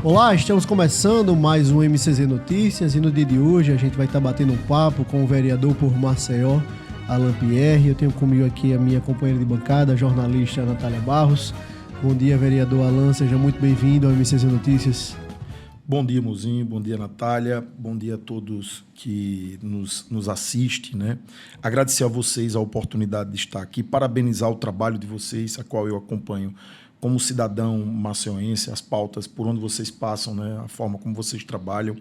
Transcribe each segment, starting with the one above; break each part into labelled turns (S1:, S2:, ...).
S1: Olá, estamos começando mais um MCZ Notícias e no dia de hoje a gente vai estar batendo um papo com o vereador por Maceió, Alan Pierre. Eu tenho comigo aqui a minha companheira de bancada, a jornalista Natália Barros. Bom dia, vereador Alan, seja muito bem-vindo ao MCZ Notícias.
S2: Bom dia, Mozinho, bom dia, Natália, bom dia a todos que nos assistem, né? Agradecer a vocês a oportunidade de estar aqui, parabenizar o trabalho de vocês, a qual eu acompanho como cidadão maceioense, as pautas por onde vocês passam, né? A forma como vocês trabalham.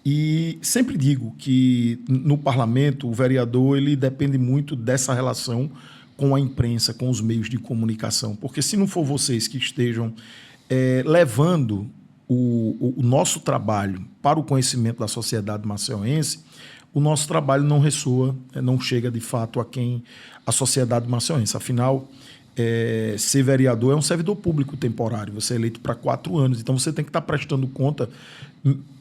S2: E sempre digo que no parlamento o vereador ele depende muito dessa relação com a imprensa, com os meios de comunicação, porque se não for vocês que estejam levando o nosso trabalho para o conhecimento da sociedade maceioense, o nosso trabalho não ressoa, não chega de fato a quem a sociedade maceioense. Afinal, ser vereador é um servidor público temporário, você é eleito para 4 anos, então você tem que estar prestando conta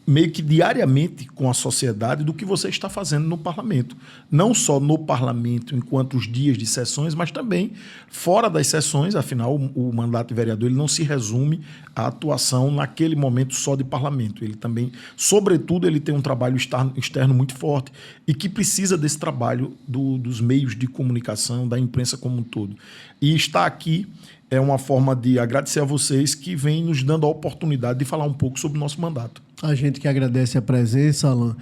S2: meio que diariamente com a sociedade do que você está fazendo no parlamento. Não só no parlamento, enquanto os dias de sessões, mas também fora das sessões. Afinal, o mandato de vereador ele não se resume à atuação naquele momento só de parlamento. Ele também, sobretudo, ele tem um trabalho externo muito forte e que precisa desse trabalho dos meios de comunicação, da imprensa como um todo. E estar aqui é uma forma de agradecer a vocês que vêm nos dando a oportunidade de falar um pouco sobre o nosso mandato.
S1: A gente que agradece a presença, Alan,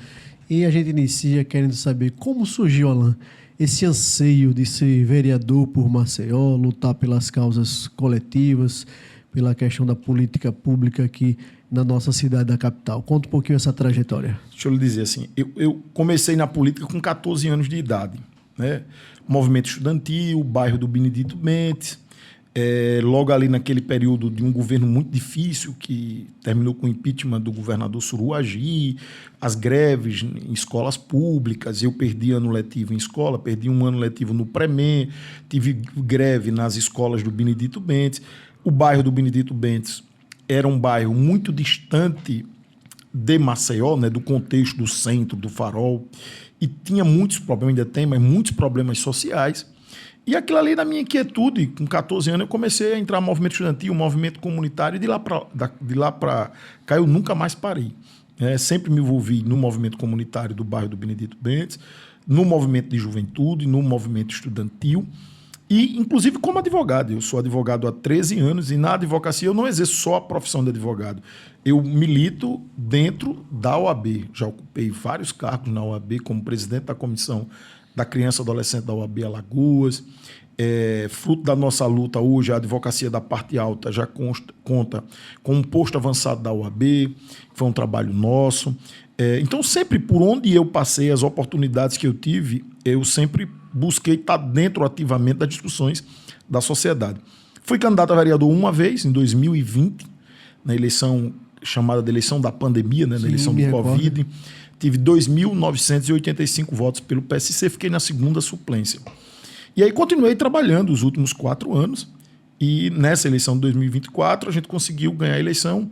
S1: e a gente inicia querendo saber como surgiu, Alan, esse anseio de ser vereador por Maceió, lutar pelas causas coletivas, pela questão da política pública aqui na nossa cidade da capital. Conta um pouquinho essa trajetória.
S2: Deixa eu lhe dizer assim, eu comecei na política com 14 anos de idade, né? Movimento estudantil, bairro do Benedito Bentes, logo ali naquele período de um governo muito difícil que terminou com o impeachment do governador Suruagi, as greves em escolas públicas, eu perdi ano letivo em escola, perdi um ano letivo no Premem, tive greve nas escolas do Benedito Bentes. O bairro do Benedito Bentes era um bairro muito distante de Maceió, né, do contexto do centro, do Farol, e tinha muitos problemas, ainda tem, mas muitos problemas sociais. E aquilo ali, na minha inquietude, com 14 anos, eu comecei a entrar no movimento estudantil, movimento comunitário, e de lá para cá eu nunca mais parei. Sempre me envolvi no movimento comunitário do bairro do Benedito Bentes, no movimento de juventude, no movimento estudantil, e inclusive como advogado. Eu sou advogado há 13 anos e na advocacia eu não exerço só a profissão de advogado. Eu milito dentro da OAB. Já ocupei vários cargos na OAB como presidente da comissão da criança e adolescente da OAB Alagoas. Fruto da nossa luta hoje, a advocacia da parte alta já conta com um posto avançado da OAB, que foi um trabalho nosso. Então, sempre por onde eu passei, as oportunidades que eu tive, eu sempre busquei estar dentro ativamente das discussões da sociedade. Fui candidato a vereador uma vez, em 2020, na eleição chamada de eleição da pandemia, né, na eleição do Covid. Tive 2.985 votos pelo PSC, fiquei na segunda suplência. E aí continuei trabalhando os últimos 4 anos e nessa eleição de 2024 a gente conseguiu ganhar a eleição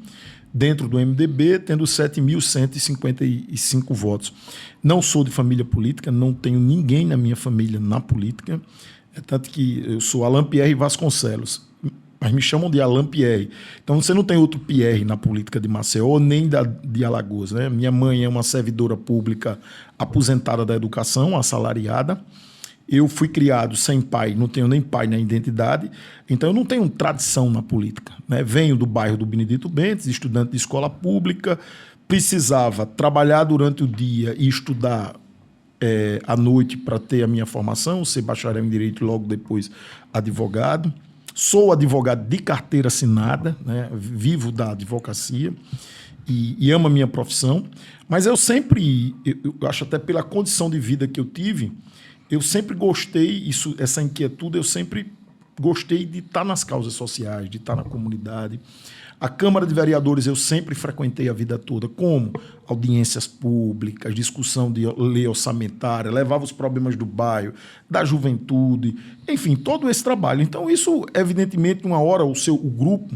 S2: dentro do MDB, tendo 7.155 votos. Não sou de família política, não tenho ninguém na minha família na política, tanto que eu sou Alan Pierre Vasconcelos, mas me chamam de Alan Pierre. Então você não tem outro Pierre na política de Maceió, nem de Alagoas, né? Minha mãe é uma servidora pública aposentada da educação, assalariada. Eu fui criado sem pai, não tenho nem pai na identidade, então eu não tenho tradição na política, né? Venho do bairro do Benedito Bentes, estudante de escola pública, precisava trabalhar durante o dia e estudar à noite para ter a minha formação, ser bacharel em Direito e logo depois advogado. Sou advogado de carteira assinada, né? Vivo da advocacia e amo a minha profissão, mas eu acho até pela condição de vida que eu tive, eu sempre gostei, essa inquietude, eu sempre gostei de estar nas causas sociais, de estar na comunidade. A Câmara de Vereadores eu sempre frequentei a vida toda, como audiências públicas, discussão de lei orçamentária, levava os problemas do bairro, da juventude, enfim, todo esse trabalho. Então isso, evidentemente, uma hora o grupo,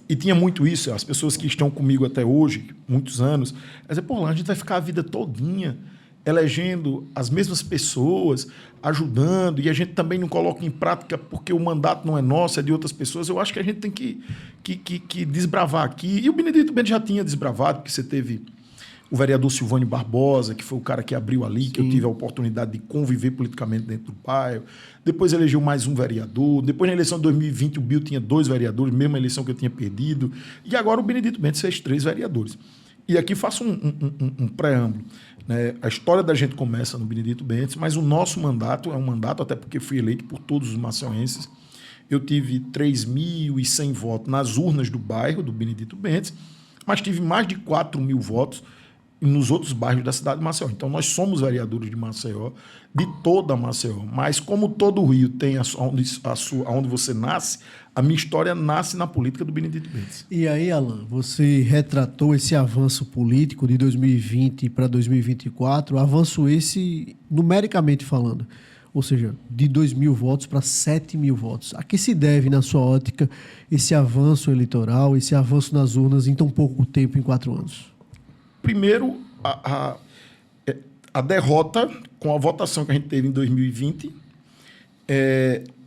S2: e tinha muito isso, as pessoas que estão comigo até hoje, muitos anos, dizer, pô, lá a gente vai ficar a vida todinha elegendo as mesmas pessoas, ajudando, e a gente também não coloca em prática porque o mandato não é nosso, é de outras pessoas. Eu acho que a gente tem que desbravar aqui. E o Benedito Bento já tinha desbravado, porque você teve o vereador Silvânio Barbosa, que foi o cara que abriu ali, sim, que eu tive a oportunidade de conviver politicamente dentro do bairro. Depois elegeu mais um vereador. Depois, na eleição de 2020, o Bill tinha 2 vereadores, mesma eleição que eu tinha perdido. E agora o Benedito Bento fez 3 vereadores. E aqui faço um preâmbulo. Né? A história da gente começa no Benedito Bento, mas o nosso mandato é um mandato, até porque fui eleito por todos os maceioenses. Eu tive 3.100 votos nas urnas do bairro do Benedito Bento, mas tive mais de 4.000 votos nos outros bairros da cidade de Maceió. Então, nós somos vereadores de Maceió, de toda Maceió. Mas, como todo o Rio tem onde você nasce, a minha história nasce na política do Benedito Bento.
S1: E aí, Alan, você retratou esse avanço político de 2020 para 2024, avanço esse numericamente falando, ou seja, de 2.000 votos para 7.000 votos. A que se deve, na sua ótica, esse avanço eleitoral, esse avanço nas urnas em tão pouco tempo, em 4 anos?
S2: Primeiro, a derrota com a votação que a gente teve em 2020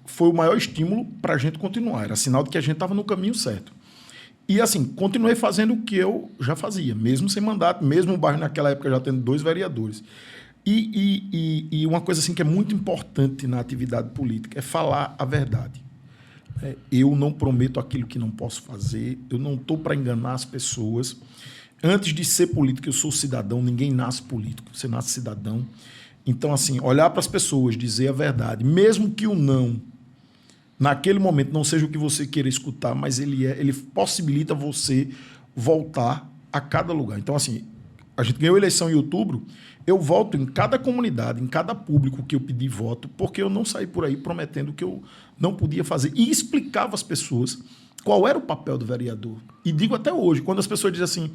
S2: foi o maior estímulo para a gente continuar. Era sinal de que a gente estava no caminho certo. E, assim, continuei fazendo o que eu já fazia, mesmo sem mandato, mesmo o bairro naquela época já tendo 2 vereadores. E uma coisa assim que é muito importante na atividade política é falar a verdade. Eu não prometo aquilo que não posso fazer, eu não estou para enganar as pessoas. Antes de ser político, eu sou cidadão, ninguém nasce político, você nasce cidadão. Então, assim, olhar para as pessoas, dizer a verdade, mesmo que o não, naquele momento, não seja o que você queira escutar, mas ele possibilita você voltar a cada lugar. Então, assim, a gente ganhou a eleição em outubro, eu volto em cada comunidade, em cada público que eu pedi voto, porque eu não saí por aí prometendo que eu não podia fazer. E explicava às pessoas qual era o papel do vereador. E digo até hoje, quando as pessoas dizem assim,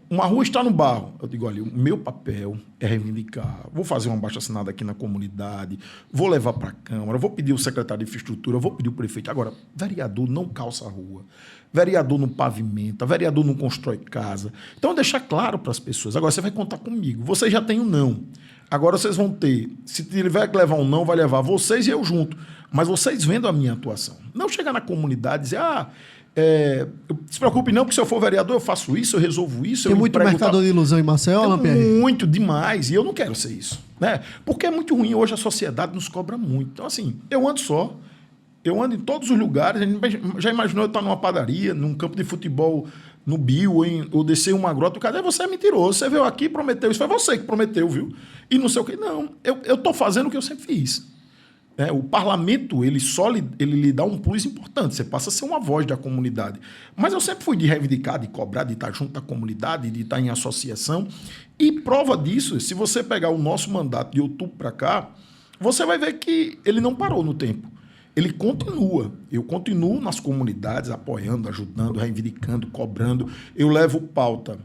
S2: uma rua está no barro, eu digo, olha, o meu papel é reivindicar, vou fazer uma abaixo-assinada aqui na comunidade, vou levar para a Câmara, vou pedir o secretário de Infraestrutura, vou pedir o prefeito. Agora, vereador não calça a rua, vereador não pavimenta, vereador não constrói casa. Então, deixar claro para as pessoas. Agora, você vai contar comigo, vocês já têm um não. Agora vocês vão ter, se tiver que levar um não, vai levar vocês e eu junto. Mas vocês vendo a minha atuação. Não chegar na comunidade e dizer, se preocupe não, porque se eu for vereador eu faço isso, eu resolvo isso.
S1: Tem muito mercador de ilusão em Maceió, Alan Pierre?
S2: Muito, demais. E eu não quero ser isso. Né? Porque é muito ruim. Hoje a sociedade nos cobra muito. Então, assim, eu ando só. Eu ando em todos os lugares. Já imaginou eu estar numa padaria, num campo de futebol, no Bio, ou descer uma grota, o cara, você é mentiroso. Você veio aqui e prometeu isso. Foi você que prometeu, viu? E não sei o quê. Não, eu estou fazendo o que eu sempre fiz. O parlamento, ele lhe dá um plus importante. Você passa a ser uma voz da comunidade. Mas eu sempre fui de reivindicar, de cobrar, de estar junto à comunidade, de estar em associação. E prova disso, se você pegar o nosso mandato de outubro para cá, você vai ver que ele não parou no tempo. Ele continua. Eu continuo nas comunidades, apoiando, ajudando, reivindicando, cobrando. Eu levo pauta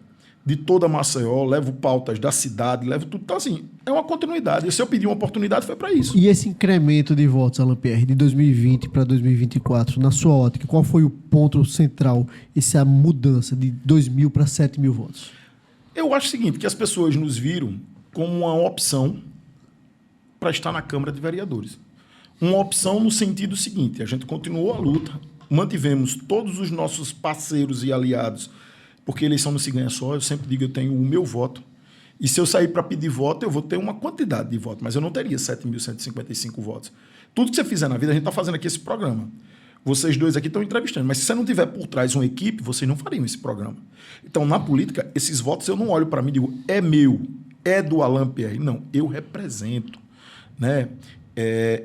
S2: de toda Maceió, levo pautas da cidade, levo tudo. Então, assim, é uma continuidade. E se eu pedir uma oportunidade, foi para isso.
S1: E esse incremento de votos, Alan Pierre, de 2020 para 2024, na sua ótica, qual foi o ponto central, essa mudança de 2.000 para 7.000 votos?
S2: Eu acho o seguinte, que as pessoas nos viram como uma opção para estar na Câmara de Vereadores. Uma opção no sentido seguinte, a gente continuou a luta, mantivemos todos os nossos parceiros e aliados, porque a eleição não se ganha só, eu sempre digo, eu tenho o meu voto. E se eu sair para pedir voto, eu vou ter uma quantidade de votos, mas eu não teria 7.155 votos. Tudo que você fizer na vida, a gente está fazendo aqui esse programa. Vocês dois aqui estão entrevistando, mas se você não tiver por trás uma equipe, vocês não fariam esse programa. Então, na política, esses votos eu não olho para mim e digo, é meu, é do Alan Pierre. Não, eu represento. Né?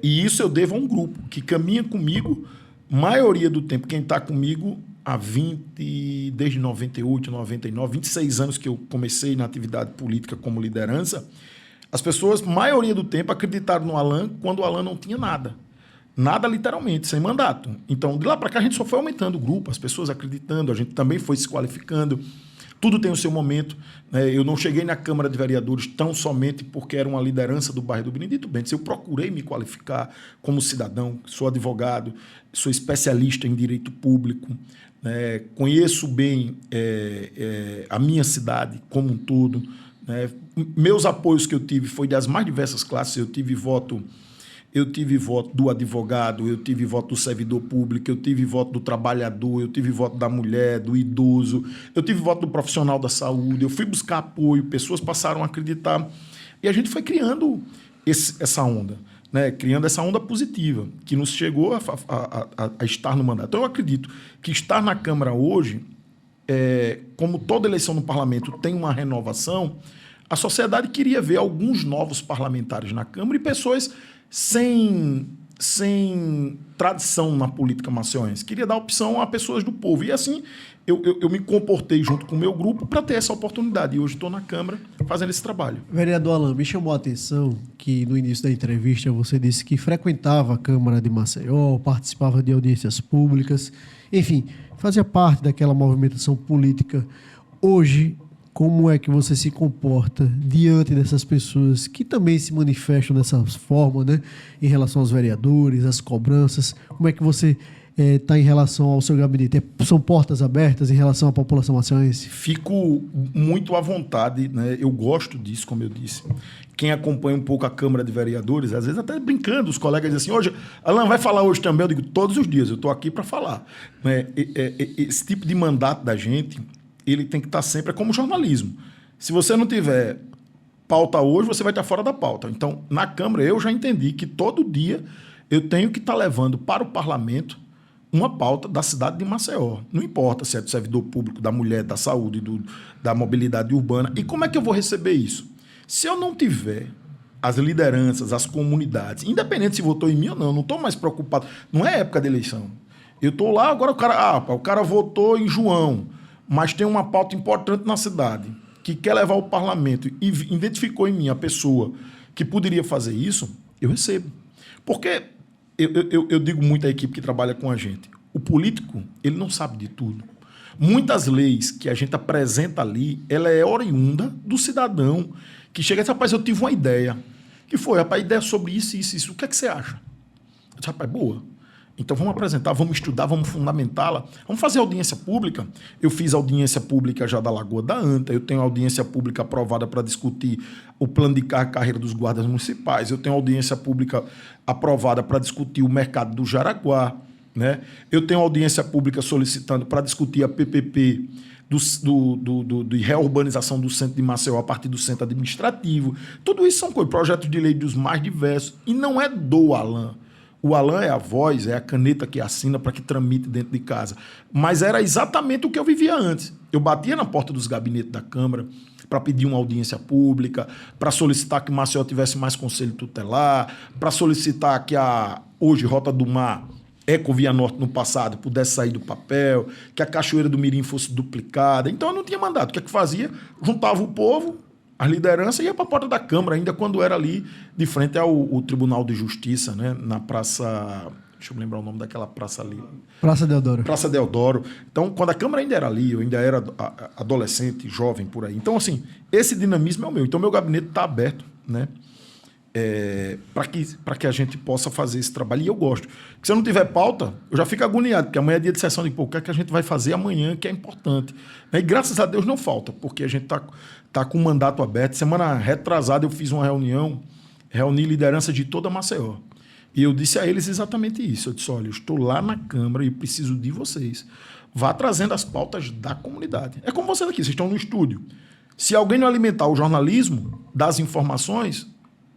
S2: E isso eu devo a um grupo que caminha comigo, maioria do tempo, quem está comigo há desde 98, 99, 26 anos que eu comecei na atividade política como liderança, as pessoas, maioria do tempo, acreditaram no Alan quando o Alan não tinha nada. Nada literalmente, sem mandato. Então, de lá para cá, a gente só foi aumentando o grupo, as pessoas acreditando, a gente também foi se qualificando. Tudo tem o seu momento. Né? Eu não cheguei na Câmara de Vereadores tão somente porque era uma liderança do bairro do Benedito Bento. Eu procurei me qualificar como cidadão, sou advogado, sou especialista em direito público, conheço bem a minha cidade como um todo, né? Meus apoios que eu tive foi das mais diversas classes. Eu tive voto do advogado, eu tive voto do servidor público, eu tive voto do trabalhador, eu tive voto da mulher, do idoso, eu tive voto do profissional da saúde. Eu fui buscar apoio, pessoas passaram a acreditar. E a gente foi criando essa onda, né? Criando essa onda positiva, que nos chegou a estar no mandato. Então, eu acredito que estar na Câmara hoje, como toda eleição no parlamento tem uma renovação, a sociedade queria ver alguns novos parlamentares na Câmara e pessoas sem tradição na política maceiense. Queria dar opção a pessoas do povo. E assim, eu me comportei junto com o meu grupo para ter essa oportunidade. E hoje estou na Câmara fazendo esse trabalho.
S1: Vereador Alan, me chamou a atenção que no início da entrevista você disse que frequentava a Câmara de Maceió, participava de audiências públicas, enfim, fazia parte daquela movimentação política. Hoje, como é que você se comporta diante dessas pessoas que também se manifestam dessa forma, né, em relação aos vereadores, às cobranças? Como é que você está em relação ao seu gabinete? São portas abertas em relação à população maceiense?
S2: Fico muito à vontade, né? Eu gosto disso, como eu disse. Quem acompanha um pouco a Câmara de Vereadores, às vezes até brincando, os colegas dizem assim, hoje, Alan, vai falar hoje também? Eu digo, todos os dias, eu estou aqui para falar. Né? Esse tipo de mandato da gente, ele tem que estar sempre, é como jornalismo. Se você não tiver pauta hoje, você vai estar fora da pauta. Então, na Câmara, eu já entendi que todo dia eu tenho que estar levando para o parlamento uma pauta da cidade de Maceió. Não importa se é do servidor público, da mulher, da saúde, da mobilidade urbana. E como é que eu vou receber isso? Se eu não tiver as lideranças, as comunidades, independente se votou em mim ou não, não estou mais preocupado. Não é época de eleição. Eu estou lá, agora o cara votou em João, mas tem uma pauta importante na cidade, que quer levar ao parlamento e identificou em mim a pessoa que poderia fazer isso, eu recebo. Porque eu digo muito à equipe que trabalha com a gente, o político, ele não sabe de tudo. Muitas leis que a gente apresenta ali, ela é oriunda do cidadão que chega e diz, rapaz, eu tive uma ideia. Que foi, rapaz, ideia sobre isso, isso, isso. O que é que você acha? Eu disse, rapaz, boa. Então vamos apresentar, vamos estudar, vamos fundamentá-la. Vamos fazer audiência pública. Eu fiz audiência pública já da Lagoa da Anta, eu tenho audiência pública aprovada para discutir o plano de carreira dos guardas municipais, eu tenho audiência pública aprovada para discutir o mercado do Jaraguá, né? Eu tenho audiência pública solicitando para discutir a PPP de reurbanização do centro de Maceió a partir do centro administrativo. Tudo isso são projetos de lei dos mais diversos. E não é do Alan. O Alan é a voz, é a caneta que assina para que tramite dentro de casa. Mas era exatamente o que eu vivia antes. Eu batia na porta dos gabinetes da Câmara para pedir uma audiência pública, para solicitar que Maceió tivesse mais conselho tutelar, para solicitar que a, hoje, Rota do Mar, Ecovia Norte no passado, pudesse sair do papel, que a Cachoeira do Mirim fosse duplicada. Então eu não tinha mandato. O que é que fazia? Juntava o povo, as lideranças, e ia para a porta da Câmara, ainda quando era ali de frente ao Tribunal de Justiça, né? Na praça... Deixa eu me lembrar o nome daquela praça ali.
S1: Praça Deodoro.
S2: Praça Deodoro. Então, quando a Câmara ainda era ali, eu ainda era adolescente, jovem, por aí. Então, assim, esse dinamismo é o meu. Então, meu gabinete está aberto, né? Para que a gente possa fazer esse trabalho. E eu gosto. Porque se eu não tiver pauta, eu já fico agoniado, porque amanhã é dia de sessão de o que é que a gente vai fazer amanhã, que é importante. E graças a Deus não falta, porque a gente está com o mandato aberto. Semana retrasada eu fiz uma reunião, reuni liderança de toda Maceió. E eu disse a eles exatamente isso. Eu disse, olha, eu estou lá na Câmara e preciso de vocês. Vá trazendo as pautas da comunidade. É como vocês aqui, vocês estão no estúdio. Se alguém não alimentar o jornalismo das informações,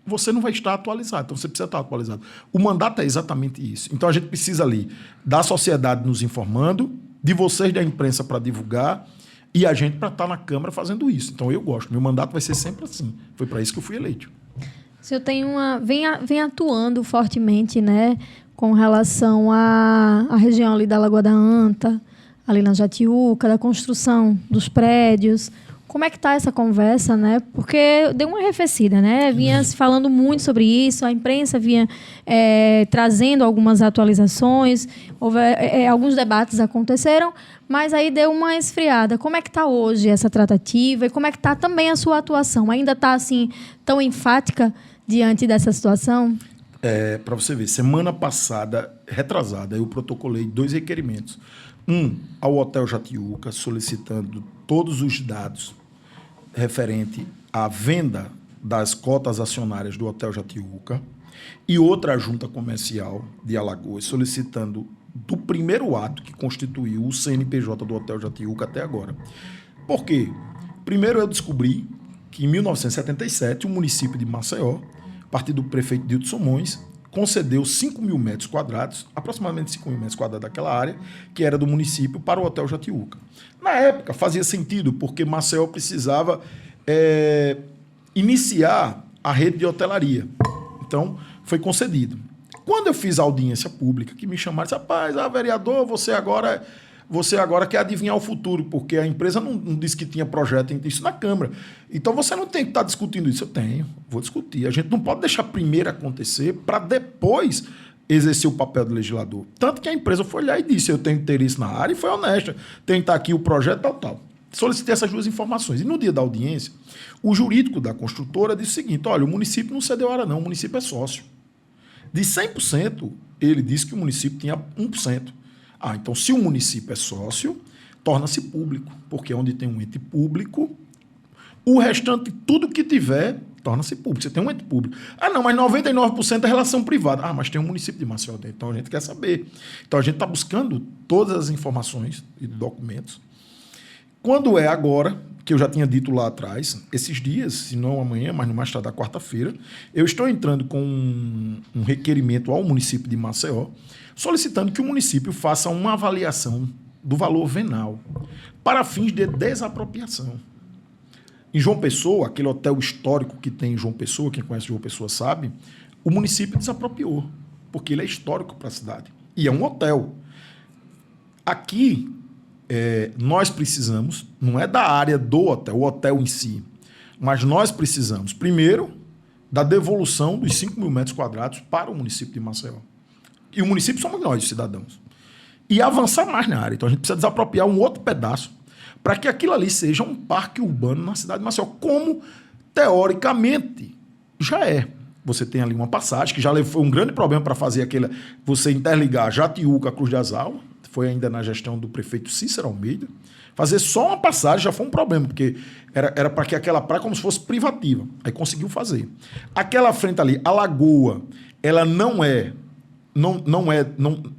S2: você não vai estar atualizado. Então, você precisa estar atualizado. O mandato é exatamente isso. Então, a gente precisa ali da sociedade nos informando, de vocês da imprensa para divulgar e a gente para estar na Câmara fazendo isso. Então, eu gosto. Meu mandato vai ser sempre assim. Foi para isso que eu fui eleito.
S3: O senhor vem atuando fortemente, né, com relação à região ali da Lagoa da Anta, ali na Jatiuca, da construção dos prédios. Como é que está essa conversa, né? Porque deu uma arrefecida, né? Vinha se falando muito sobre isso, a imprensa vinha trazendo algumas atualizações, houve, alguns debates aconteceram, mas aí deu uma esfriada. Como é que está hoje essa tratativa e como é que está também a sua atuação? Ainda está assim tão enfática diante dessa situação?
S2: Para você ver, semana passada, retrasada, eu protocolei 2 requerimentos. Ao Hotel Jatiuca, solicitando todos os dados referente à venda das cotas acionárias do Hotel Jatiuca e outra junta comercial de Alagoas solicitando do primeiro ato que constituiu o CNPJ do Hotel Jatiuca até agora. Por quê? Primeiro eu descobri que em 1977 o município de Maceió, a partir do prefeito Dilton Somões, concedeu 5 mil metros quadrados, aproximadamente 5 mil metros quadrados daquela área, que era do município, para o Hotel Jatiuca. Na época fazia sentido, porque Maceió precisava iniciar a rede de hotelaria. Então, foi concedido. Quando eu fiz a audiência pública, que me chamaram, disse, rapaz, vereador, você agora quer adivinhar o futuro, porque a empresa não disse que tinha projeto disso na Câmara. Então você não tem que estar discutindo isso. Eu tenho, vou discutir. A gente não pode deixar primeiro acontecer para depois exercer o papel do legislador. Tanto que a empresa foi lá e disse, eu tenho interesse na área e foi honesta. Tem que estar aqui o projeto, tal. Solicitei essas duas informações. E no dia da audiência, o jurídico da construtora disse o seguinte, olha, o município não cedeu área não, o município é sócio. De 100%, ele disse que o município tinha 1%. Então, se o município é sócio, torna-se público, porque onde tem um ente público, o restante, tudo que tiver, torna-se público. Você tem um ente público. Não, mas 99% é relação privada. Mas tem um município de Maceió dentro, então a gente quer saber. Então, a gente está buscando todas as informações e documentos. Quando é agora, que eu já tinha dito lá atrás, esses dias, se não amanhã, mas no mais tarde da quarta-feira, eu estou entrando com um requerimento ao município de Maceió, solicitando que o município faça uma avaliação do valor venal para fins de desapropriação. Em João Pessoa, aquele hotel histórico que tem em João Pessoa, quem conhece João Pessoa sabe, o município desapropriou, porque ele é histórico para a cidade. E é um hotel. Aqui, nós precisamos, não é da área do hotel, o hotel em si, mas nós precisamos, primeiro, da devolução dos 5 mil metros quadrados para o município de Maceió. E o município somos nós, os cidadãos. E avançar mais na área. Então a gente precisa desapropriar um outro pedaço para que aquilo ali seja um parque urbano na cidade de Maceió, como teoricamente já é. Você tem ali uma passagem, que já foi um grande problema para fazer você interligar Jatiuca a Cruz de Azal, foi ainda na gestão do prefeito Cícero Almeida. Fazer só uma passagem já foi um problema, porque era para que aquela praia como se fosse privativa. Aí conseguiu fazer. Aquela frente ali, a lagoa, ela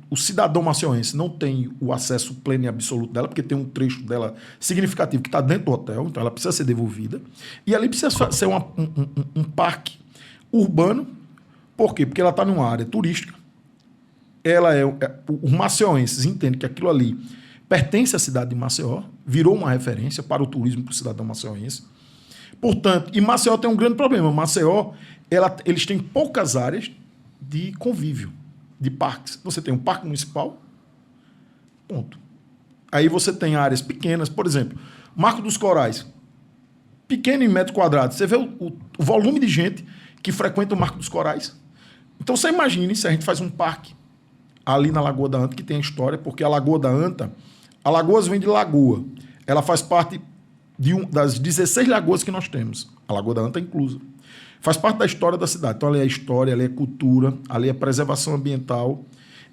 S2: o cidadão maceiense não tem o acesso pleno e absoluto dela, porque tem um trecho dela significativo que está dentro do hotel, então ela precisa ser devolvida. E ali precisa ser um parque urbano. Por quê? Porque ela está numa área turística. Os maceienses entendem que aquilo ali pertence à cidade de Maceió, virou uma referência para o turismo para o cidadão maceiense. Portanto, e Maceió tem um grande problema. Maceió, eles têm poucas áreas de convívio, de parques. Você tem um parque municipal, ponto. Aí você tem áreas pequenas, por exemplo, Marco dos Corais, pequeno em metros quadrados. Você vê o volume de gente que frequenta o Marco dos Corais. Então você imagine se a gente faz um parque ali na Lagoa da Anta, que tem a história, porque a Lagoa da Anta, a Lagoas vem de lagoa. Ela faz parte das 16 lagoas que nós temos. A Lagoa da Anta é inclusa. Faz parte da história da cidade. Então, ali é história, ali é cultura, ali é preservação ambiental.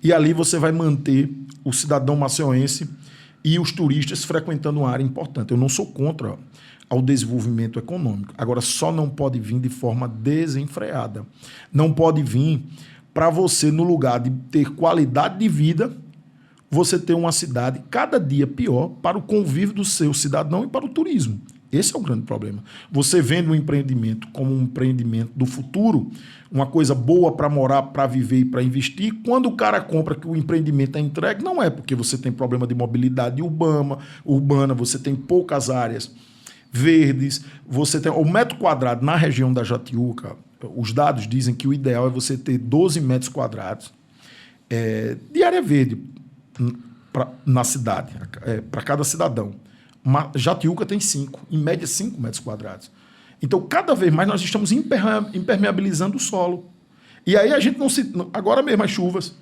S2: E ali você vai manter o cidadão maceiense e os turistas frequentando uma área importante. Eu não sou contra ao desenvolvimento econômico. Agora, só não pode vir de forma desenfreada. Não pode vir para você, no lugar de ter qualidade de vida, você ter uma cidade cada dia pior para o convívio do seu cidadão e para o turismo. Esse é o grande problema. Você vende um empreendimento como um empreendimento do futuro, uma coisa boa para morar, para viver e para investir. Quando o cara compra que o empreendimento é entregue, não é porque você tem problema de mobilidade urbana, você tem poucas áreas verdes, você tem o metro quadrado na região da Jatiuca. Os dados dizem que o ideal é você ter 12 metros quadrados de área verde na cidade, para cada cidadão. Jatiuca tem 5, em média 5 metros quadrados. Então, cada vez mais nós estamos impermeabilizando o solo. E aí a gente agora mesmo as chuvas,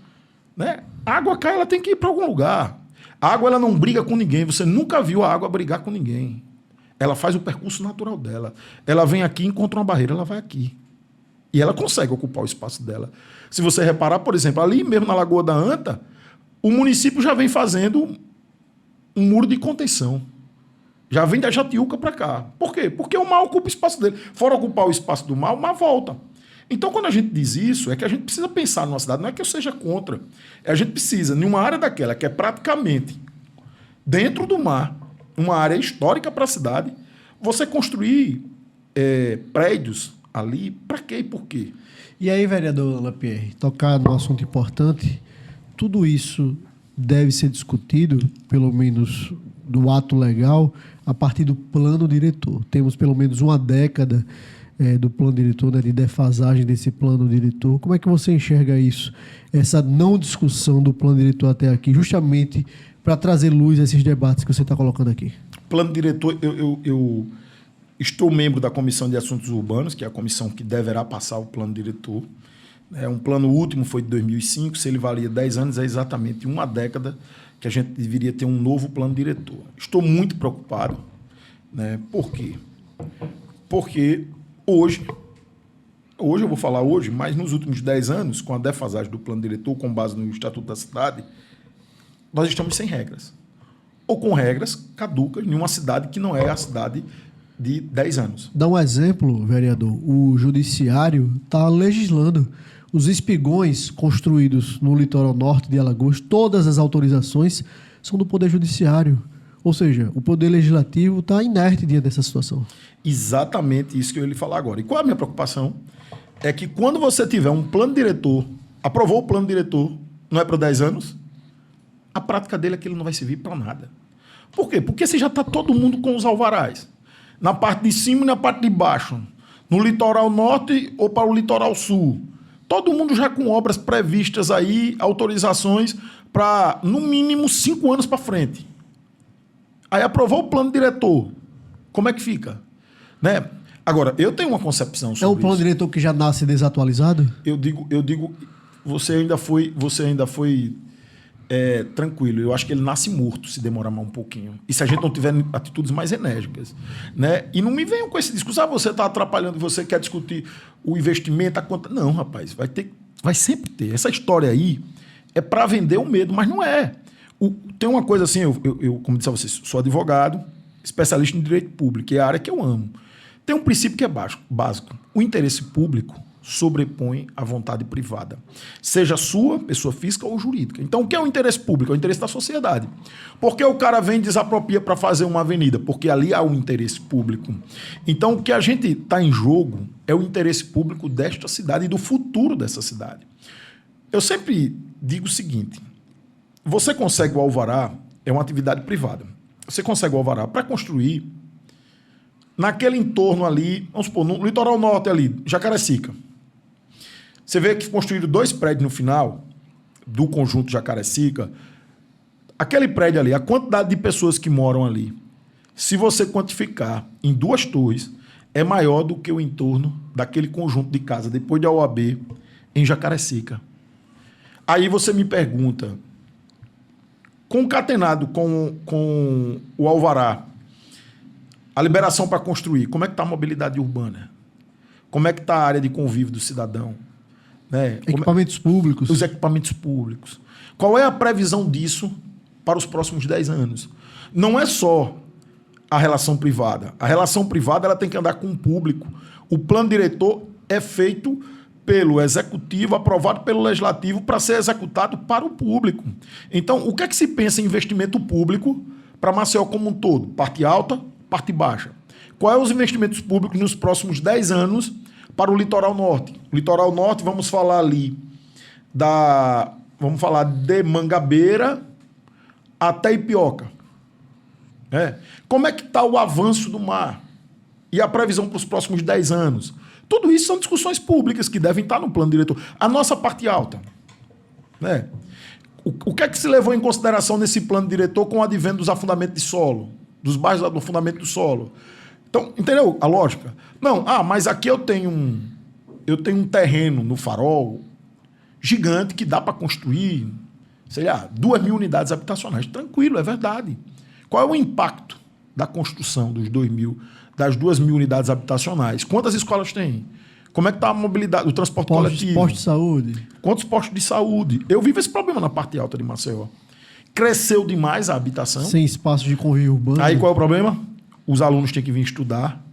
S2: né? A água cai, ela tem que ir para algum lugar. A água ela não briga com ninguém, você nunca viu a água brigar com ninguém. Ela faz o percurso natural dela. Ela vem aqui, encontra uma barreira, ela vai aqui. E ela consegue ocupar o espaço dela. Se você reparar, por exemplo, ali mesmo na Lagoa da Anta, o município já vem fazendo um muro de contenção. Já vem da Jatiuca para cá. Por quê? Porque o mar ocupa o espaço dele. Fora ocupar o espaço do mar, o mar volta. Então, quando a gente diz isso, é que a gente precisa pensar numa cidade. Não é que eu seja contra. A gente precisa, em uma área daquela que é praticamente dentro do mar, uma área histórica para a cidade, você construir prédios ali, para quê e por quê?
S1: E aí, vereador Lapierre, tocar num assunto importante, tudo isso deve ser discutido, pelo menos do ato legal, a partir do plano diretor. Temos pelo menos uma década do plano diretor, né, de defasagem desse plano diretor. Como é que você enxerga isso? Essa não discussão do plano diretor até aqui, justamente para trazer luz a esses debates que você está colocando aqui.
S2: Plano diretor, eu estou membro da Comissão de Assuntos Urbanos, que é a comissão que deverá passar o plano diretor. Um plano último foi de 2005, se ele valia 10 anos, é exatamente uma década que a gente deveria ter um novo plano diretor. Estou muito preocupado. Né? Por quê? Porque hoje eu vou falar hoje, mas nos últimos 10 anos, com a defasagem do plano diretor, com base no Estatuto da Cidade, nós estamos sem regras. Ou com regras caducas em uma cidade que não é a cidade de 10 anos.
S1: Dá um exemplo, vereador. O judiciário está legislando. Os espigões construídos no litoral norte de Alagoas, todas as autorizações são do Poder Judiciário. Ou seja, o Poder Legislativo está inerte diante dessa situação.
S2: Exatamente isso que eu ia lhe falar agora. E qual é a minha preocupação? É que quando você tiver um plano diretor, aprovou o plano diretor, não é para 10 anos, a prática dele é que ele não vai servir para nada. Por quê? Porque você já está todo mundo com os alvarás. Na parte de cima e na parte de baixo. No litoral norte ou para o litoral sul. Todo mundo já com obras previstas aí, autorizações para, no mínimo, 5 anos para frente. Aí aprovou o plano diretor. Como é que fica? Né? Agora, eu tenho uma concepção sobre isso.
S1: É um plano diretor que já nasce desatualizado?
S2: Eu digo, você ainda foi tranquilo. Eu acho que ele nasce morto se demorar mais um pouquinho. E se a gente não tiver atitudes mais enérgicas. Né? E não me venham com esse discurso, você está atrapalhando, você quer discutir o investimento, a conta. Não, rapaz, vai sempre ter. Essa história aí é para vender o medo, mas não é. Tem uma coisa assim, eu como disse a vocês, sou advogado, especialista em direito público, é a área que eu amo. Tem um princípio que é básico. O interesse público sobrepõe a vontade privada, seja sua, pessoa física ou jurídica. Então, o que é o interesse público? É o interesse da sociedade. Por que o cara vem e desapropria para fazer uma avenida? Porque ali há um interesse público. Então, o que a gente está em jogo é o interesse público desta cidade e do futuro dessa cidade. Eu sempre digo o seguinte, você consegue o alvará, é uma atividade privada. Você consegue o alvará para construir naquele entorno ali, vamos supor, no litoral norte ali, Jacarecica. Você vê que construíram 2 prédios no final do conjunto Jacarecica. Aquele prédio ali, a quantidade de pessoas que moram ali, se você quantificar em 2 torres, é maior do que o entorno daquele conjunto de casa, depois da OAB, em Jacarecica. Aí você me pergunta, concatenado com o alvará, a liberação para construir, como é que está a mobilidade urbana? Como é que está a área de convívio do cidadão? Né?
S1: Equipamentos públicos.
S2: Os equipamentos públicos. Qual é a previsão disso para os próximos 10 anos? Não é só a relação privada. A relação privada ela tem que andar com o público. O plano diretor é feito pelo executivo, aprovado pelo legislativo para ser executado para o público. Então, o que é que se pensa em investimento público para Maceió como um todo? Parte alta, parte baixa. Quais são os investimentos públicos nos próximos 10 anos para o litoral norte? O litoral norte, vamos falar ali vamos falar de Mangabeira até Ipioca. Como é que está o avanço do mar? E a previsão para os próximos 10 anos? Tudo isso são discussões públicas que devem estar no plano diretor. A nossa parte alta. Né? O que é que se levou em consideração nesse plano diretor com o advento dos afundamentos de solo? Dos bairros do fundamento do solo? Então, entendeu a lógica? Não, mas aqui eu tenho um terreno no Farol gigante que dá para construir, sei lá, 2.000 unidades habitacionais. Tranquilo, é verdade. Qual é o impacto da construção das 2.000 unidades habitacionais? Quantas escolas tem? Como é que está a mobilidade, o transporte coletivo?
S1: Postos de saúde.
S2: Quantos postos de saúde? Eu vivo esse problema na parte alta de Maceió. Cresceu demais a habitação.
S1: Sem espaço de convívio urbano.
S2: Aí qual é o problema? os alunos têm que vir estudar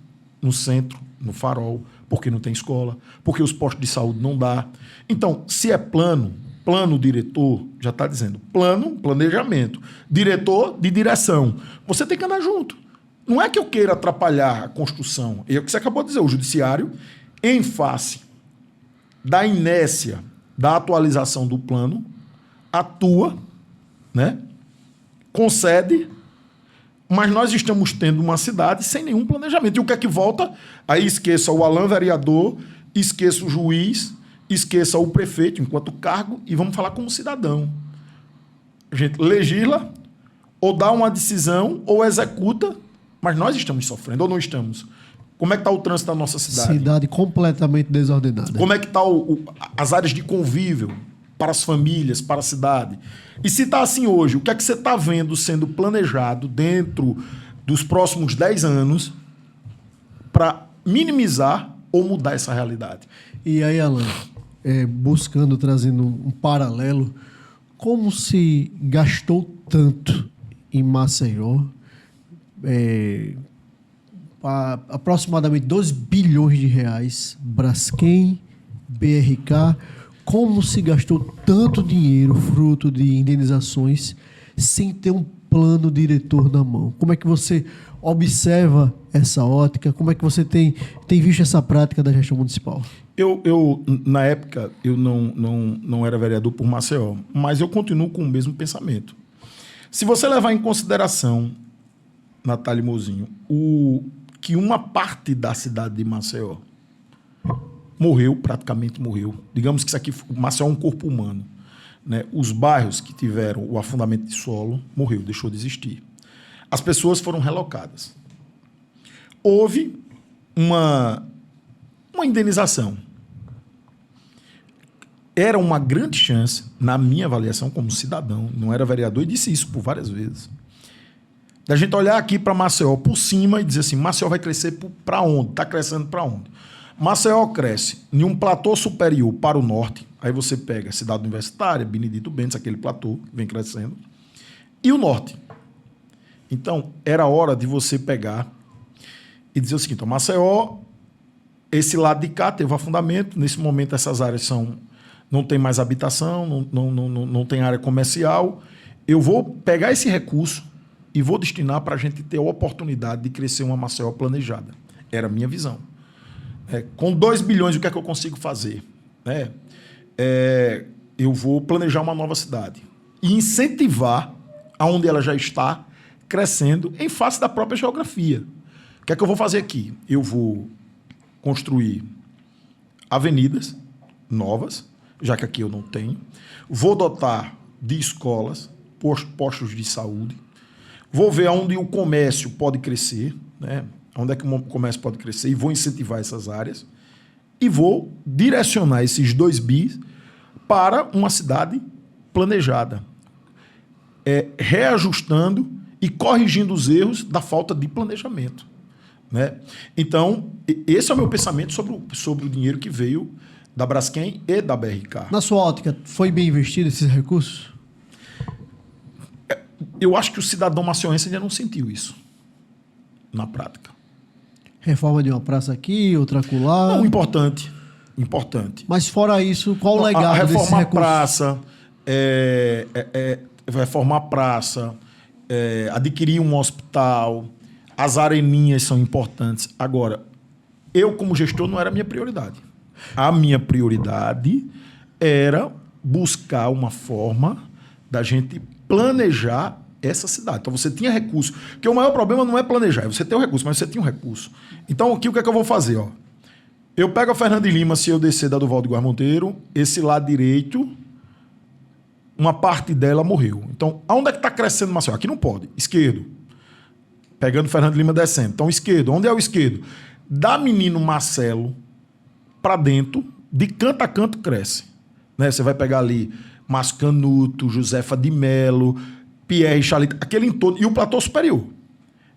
S2: no centro, no Farol, porque não tem escola, porque os postos de saúde não dá. Então, se é plano diretor, já está dizendo, planejamento, diretor de direção. Você tem que andar junto. Não é que eu queira atrapalhar a construção. É o que você acabou de dizer, o judiciário, em face da inércia da atualização do plano, atua, né? Concede, mas nós estamos tendo uma cidade sem nenhum planejamento. E o que é que volta? Aí esqueça o Alan vereador, esqueça o juiz, esqueça o prefeito enquanto cargo e vamos falar como cidadão. A gente legisla, ou dá uma decisão, ou executa, mas nós estamos sofrendo, ou não estamos? Como é que está o trânsito da nossa cidade?
S1: Cidade completamente desordenada.
S2: Como é que estão as áreas de convívio para as famílias, para a cidade? E se está assim hoje, o que é que você está vendo sendo planejado dentro dos próximos 10 anos para minimizar ou mudar essa realidade?
S1: E aí, Alan, trazendo um paralelo, como se gastou tanto em Maceió, aproximadamente 2 bilhões de reais, Braskem, BRK, como se gastou tanto dinheiro fruto de indenizações sem ter um plano diretor na mão? Como é que você observa essa ótica? Como é que você tem visto essa prática da gestão municipal?
S2: Na época, eu não era vereador por Maceió, mas eu continuo com o mesmo pensamento. Se você levar em consideração, Natália Mozinho, que uma parte da cidade de Maceió praticamente morreu. Digamos que isso aqui, Maceió é um corpo humano, né? Os bairros que tiveram o afundamento de solo, deixou de existir. As pessoas foram relocadas. Houve uma indenização. Era uma grande chance, na minha avaliação como cidadão, não era vereador e disse isso por várias vezes, da gente olhar aqui para Maceió por cima e dizer assim, Maceió vai crescer para onde? Está crescendo para onde? Maceió cresce em um platô superior para o norte, aí você pega a cidade universitária, Benedito Bentes, aquele platô que vem crescendo, e o norte. Então, era hora de você pegar e dizer o seguinte, Maceió, esse lado de cá teve afundamento, nesse momento essas áreas não tem mais habitação, não tem área comercial, eu vou pegar esse recurso e vou destinar para a gente ter a oportunidade de crescer uma Maceió planejada. Era a minha visão. Com 2 bilhões, o que é que eu consigo fazer? Eu vou planejar uma nova cidade e incentivar aonde ela já está crescendo em face da própria geografia. O que é que eu vou fazer aqui? Eu vou construir avenidas novas, já que aqui eu não tenho. Vou dotar de escolas, postos de saúde. Vou ver onde o comércio pode crescer, né? Onde é que o comércio pode crescer, e vou incentivar essas áreas. E vou direcionar esses 2 bis para uma cidade planejada, reajustando e corrigindo os erros da falta de planejamento, né? Então, esse é o meu pensamento sobre o dinheiro que veio da Braskem e da BRK.
S1: Na sua ótica, foi bem investido esses recursos?
S2: Eu acho que o cidadão maceioense ainda não sentiu isso na prática.
S1: Reforma de uma praça aqui, outra acolá.
S2: Não, importante.
S1: Mas fora isso, qual o legado desses recursos?
S2: Reformar a praça, adquirir um hospital, as areninhas são importantes. Agora, eu como gestor não era a minha prioridade. A minha prioridade era buscar uma forma da gente planejar essa cidade. Então, você tinha recurso. Porque o maior problema não é planejar, é você ter o recurso, mas você tinha um recurso. Então, aqui o que é que eu vou fazer? Eu pego a Fernando de Lima, se eu descer da Duval de Góes Monteiro, esse lado direito, uma parte dela morreu. Então, aonde é que está crescendo Maceió? Aqui não pode. Esquerdo. Pegando Fernando de Lima descendo. Então, esquerdo. Onde é o esquerdo? Da Menino Marcelo para dentro, de canto a canto cresce. Né? Você vai pegar ali Mascanuto, Josefa de Melo, Pierre Chalita, aquele entorno, e o platô superior.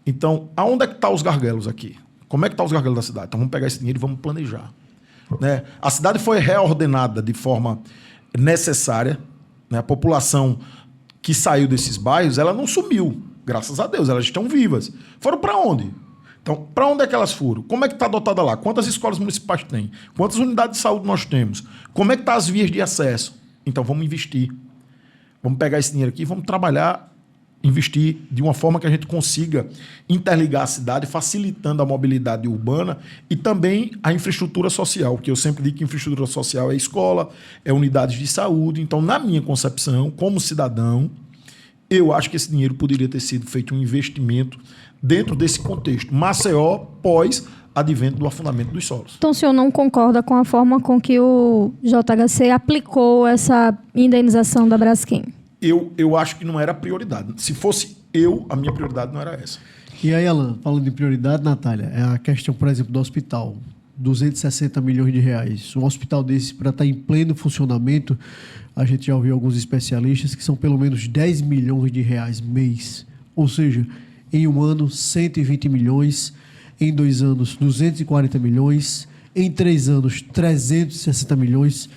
S2: Então, aonde é que estão os gargalos aqui? Como é que estão os gargalos da cidade? Então, vamos pegar esse dinheiro e vamos planejar. Né? A cidade foi reordenada de forma necessária. Né? A população que saiu desses bairros, ela não sumiu. Graças a Deus, elas estão vivas. Foram para onde? Então, para onde é que elas foram? Como é que está dotada lá? Quantas escolas municipais tem? Quantas unidades de saúde nós temos? Como é que estão as vias de acesso? Então, vamos investir. Vamos pegar esse dinheiro aqui e vamos trabalhar, investir de uma forma que a gente consiga interligar a cidade, facilitando a mobilidade urbana e também a infraestrutura social, porque eu sempre digo que infraestrutura social é escola, é unidades de saúde. Então, na minha concepção, como cidadão, eu acho que esse dinheiro poderia ter sido feito um investimento dentro desse contexto. Maceió, pós advento do afundamento dos solos.
S3: Então, o senhor não concorda com a forma com que o JHC aplicou essa indenização da Braskem?
S2: Eu acho que não era a prioridade. Se fosse a minha prioridade não era essa.
S1: E aí, Alan, falando de prioridade, Natália, é a questão, por exemplo, do hospital. 260 milhões de reais. Um hospital desse, para estar em pleno funcionamento, a gente já ouviu alguns especialistas que são pelo menos 10 milhões de reais mês. Ou seja, em um ano, 120 milhões. Em 2 anos, 240 milhões. Em 3 anos, 360 milhões.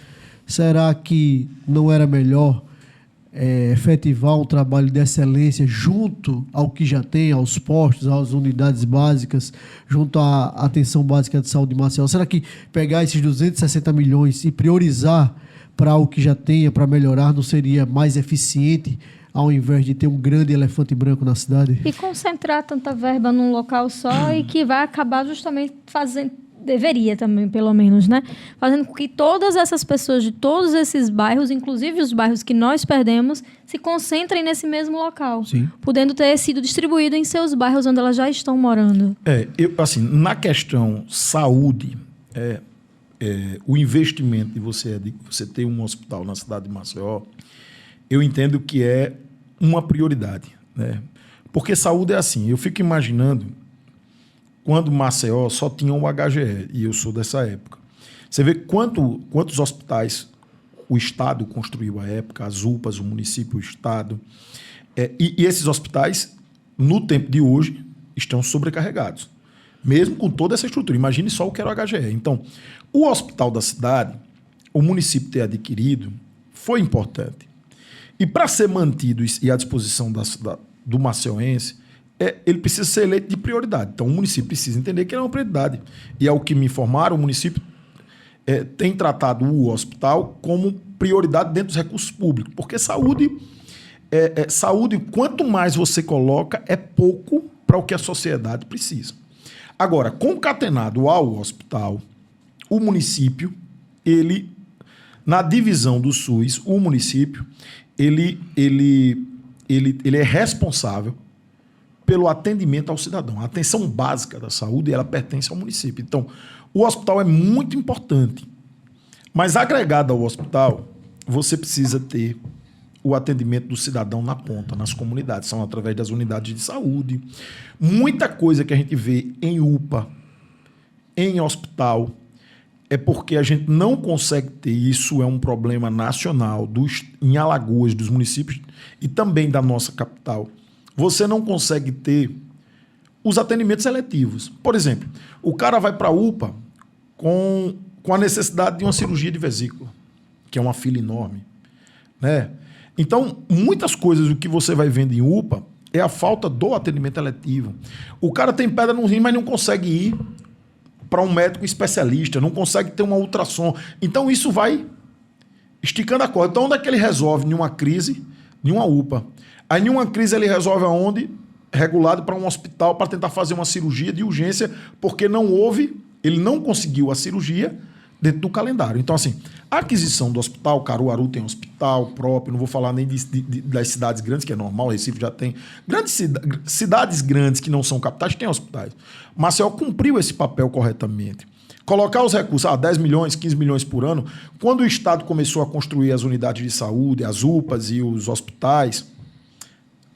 S1: Será que não era melhor efetivar um trabalho de excelência junto ao que já tem, aos postos, às unidades básicas, junto à atenção básica de saúde de Maceió? Será que pegar esses 260 milhões e priorizar para o que já tenha, para melhorar, não seria mais eficiente ao invés de ter um grande elefante branco na cidade?
S3: E concentrar tanta verba num local só e que vai acabar justamente fazendo... Deveria também, pelo menos, né? Fazendo com que todas essas pessoas de todos esses bairros, inclusive os bairros que nós perdemos, se concentrem nesse mesmo local.
S1: Sim.
S3: Podendo ter sido distribuído em seus bairros onde elas já estão morando.
S2: Assim, na questão saúde, o investimento de você ter um hospital na cidade de Maceió, eu entendo que é uma prioridade, né? Porque saúde é assim, eu fico imaginando quando Maceió só tinha um HGE, e eu sou dessa época. Você vê quantos hospitais o Estado construiu à época, as UPAs, o município, o Estado. E esses hospitais, no tempo de hoje, estão sobrecarregados. Mesmo com toda essa estrutura. Imagine só o que era o HGE. Então, o hospital da cidade, o município ter adquirido, foi importante. E para ser mantido e à disposição do maceioense, ele precisa ser eleito de prioridade. Então, o município precisa entender que ele é uma prioridade. E ao que me informaram, o município tem tratado o hospital como prioridade dentro dos recursos públicos. Porque saúde, quanto mais você coloca, é pouco para o que a sociedade precisa. Agora, concatenado ao hospital, o município, na divisão do SUS, o município, ele é responsável pelo atendimento ao cidadão. A atenção básica da saúde, ela pertence ao município. Então, o hospital é muito importante. Mas, agregado ao hospital, você precisa ter o atendimento do cidadão na ponta, nas comunidades. São através das unidades de saúde. Muita coisa que a gente vê em UPA, em hospital, é porque a gente não consegue ter. Isso é um problema nacional em Alagoas, dos municípios e também da nossa capital. Você não consegue ter os atendimentos seletivos. Por exemplo, o cara vai para a UPA com a necessidade de uma cirurgia de vesícula, que é uma fila enorme, né? Então, muitas coisas o que você vai vendo em UPA é a falta do atendimento eletivo. O cara tem pedra no rim, mas não consegue ir para um médico especialista, não consegue ter uma ultrassom. Então, isso vai esticando a corda. Então, onde é que ele resolve em uma crise, em uma UPA? Aí, em uma crise, ele resolve aonde? Regulado para um hospital para tentar fazer uma cirurgia de urgência, porque ele não conseguiu a cirurgia dentro do calendário. Então, assim, a aquisição do hospital, Caruaru tem um hospital próprio, não vou falar nem das cidades grandes, que é normal, Recife já tem. Cidades grandes que não são capitais têm hospitais. Maceió cumpriu esse papel corretamente. Colocar os recursos, 10 milhões, 15 milhões por ano, quando o Estado começou a construir as unidades de saúde, as UPAs e os hospitais,